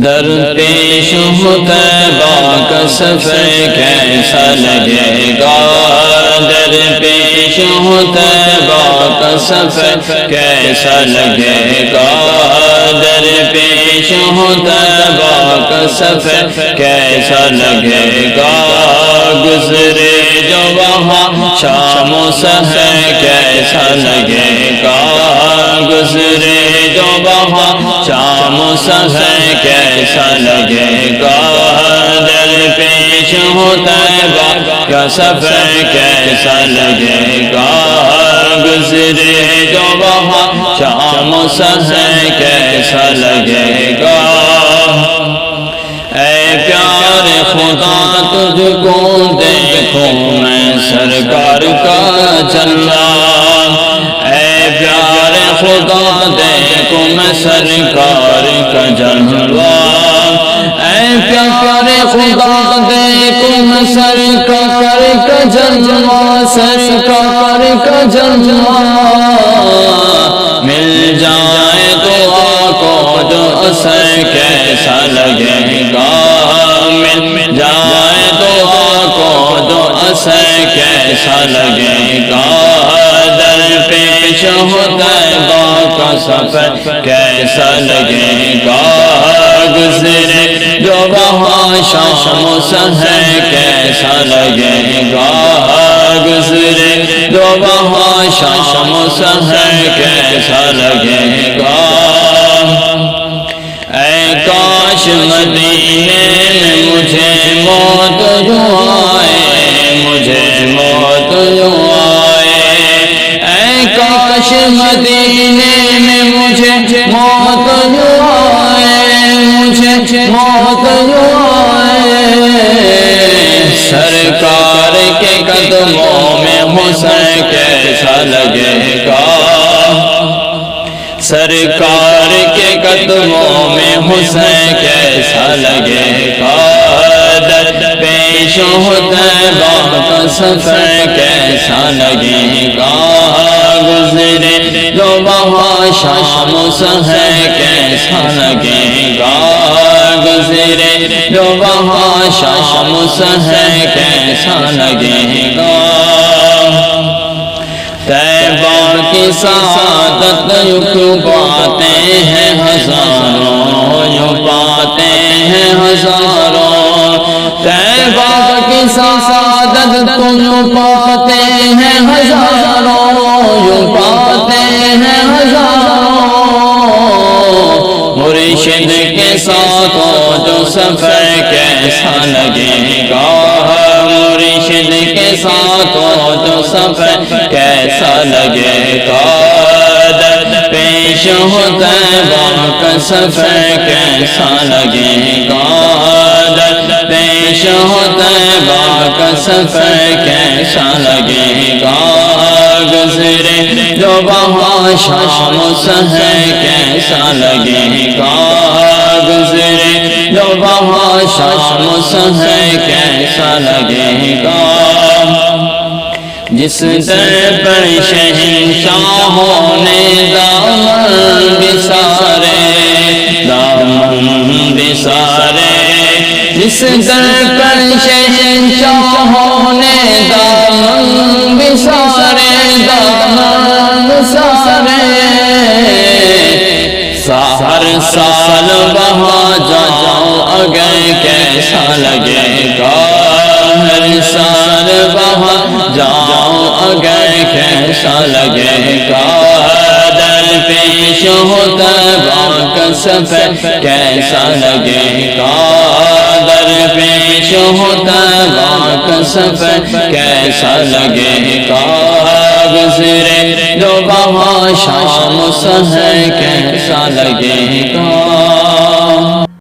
در پیش طیبہ کا سفر کیسا لگے گا، در پیش طیبہ کا سفر کیسا لگے گا، در پیش طیبہ کا سفر کیسا لگے گا، گزرے جو وہاں شام و سحر کیسا لگے گا، گزرے جو وہاں شام و سحر کیسا لگے گا، در پیش طیبہ کا سفر کیسا لگے گا، گزرے جو وہاں شام و سحر کیسا لگے گا۔ اے پیار خدا تجھ کو دیکھوں میں سرکار کا جلوہ، اے پیار خدا دیکھوں میں سرکار کا جلوہ، اے پیار خدا دیکھوں میں سرکار کا جلوہ، سرکار کا جلوہ، مل جائے دعا کو جو اثر کیسا لگے گا، مل جائے دعا کو جو اثر کیسا لگے گا، در پیش طیبہ کا سفر کیسا لگے گا، گزرے جو وہاں شام و سحر کیسا لگے گا، گزرے جو وہاں شام و سحر کیسا لگے گا۔ اے کاش مدینے میں مجھے موت یوں آئے، مجھے موت یوں آئے، اے کاش مدینے میں مجھے موت یوں آئے، مجھے موت یوں آئے، سرکار کے قدموں میں حسن کیسا لگے گا، سرکار کے قدموں میں حسن کیسا لگے گا، در پیش طیبہ کا سفر کیسا لگے گا، گزرے جو وہاں شام و سحر کیسا لگے گا، گزرے جو وہاں شام و سحر کیسا لگے گا۔ طیبہ کی سعادت یوں پاتے ہیں ہزاروں، یوں پاتے ہیں ہزاروں، طیبہ کی سعادت یوں پاتے ہیں ہزاروں، یوں پاتے ہیں ہزاروں، مرشد کے ساتھ جو سفر کیسا لگے گا، مرشد کے ساتھ جو سفر کیسا لگے گا، در پیش طیبہ کا سفر کیسا لگے گا، در پیش طیبہ کا سفر کیسا لگے گا، گزرے جو وہاں شام و سحر کیسا لگے گا، گزرے جو وہاں شام و سحر کیسا لگے گا۔ جس در پر شہنشاہوں نے دامن بسارے، دامن بسارے، جس در پر شہنشاہوں نے دامن بسارے، دامن بسارے، ہر سال وہاں جاؤں اگر کیسا لگے گا، ہر سال وہاں جاؤں اگر کیسا لگے گا، در پیش طیبہ کا سفر کیسا لگے گا، در پیش طیبہ کا سفر کیسا لگے گا، گزرے جو وہاں شام و سحر کیسا لگے گا۔